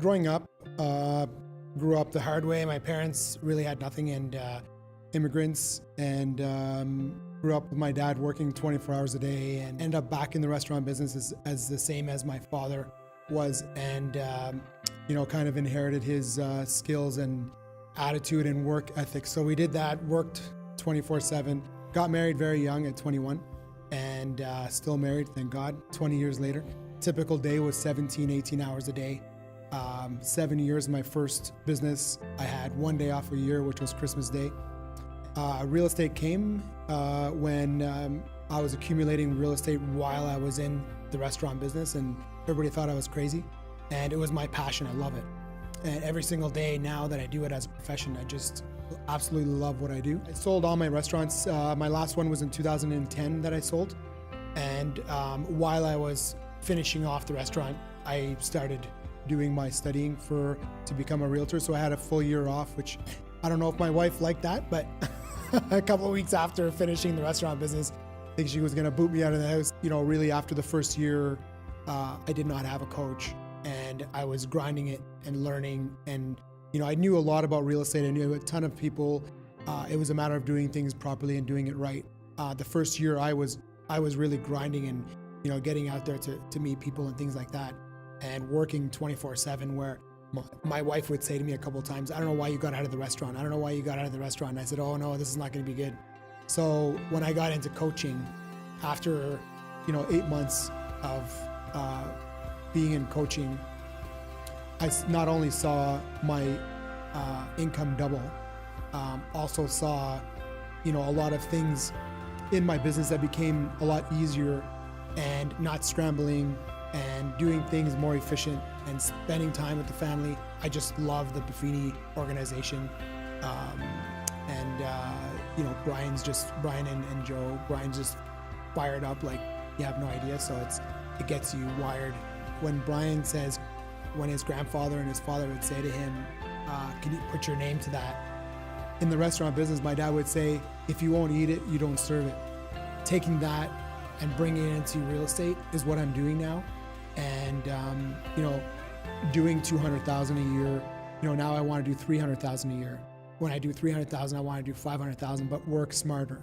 growing up, grew up the hard way. My parents really had nothing, and immigrants, and grew up with my dad working 24 hours a day, and ended up back in the restaurant business as the same as my father was, and kind of inherited his skills and attitude and work ethic. So we did that, worked 24/7, got married very young at 21, and still married, thank God, 20 years later. Typical day was 17, 18 hours a day. 7 years, my first business, I had one day off a year, which was Christmas Day. Real estate came when I was accumulating real estate while I was in the restaurant business, and everybody thought I was crazy. And it was my passion, I love it. And every single day now that I do it as a profession, I just absolutely love what I do. I sold all my restaurants. My last one was in 2010 that I sold. And while I was finishing off the restaurant, I started doing my studying to become a realtor. So I had a full year off, which I don't know if my wife liked that, but a couple of weeks after finishing the restaurant business, I think she was gonna boot me out of the house. Really after the first year, I did not have a coach, and I was grinding it and learning. And, I knew a lot about real estate. I knew a ton of people. It was a matter of doing things properly and doing it right. The first year I was really grinding and, getting out there to meet people and things like that, and working 24/7, where my wife would say to me a couple of times, I don't know why you got out of the restaurant. I don't know why you got out of the restaurant. And I said, oh no, this is not going to be good. So when I got into coaching, after, 8 months of being in coaching, I not only saw my income double, also saw, a lot of things in my business that became a lot easier, and not scrambling, and doing things more efficient, and spending time with the family. I just love the Buffini organization. Brian and Joe, Brian's just fired up like you have no idea. So it gets you wired. When Brian says, when his grandfather and his father would say to him, can you put your name to that? In the restaurant business, my dad would say, if you won't eat it, you don't serve it. Taking that and bringing it into real estate is what I'm doing now. And, doing 200,000 a year, now I want to do 300,000 a year. When I do 300,000, I want to do 500,000, but work smarter.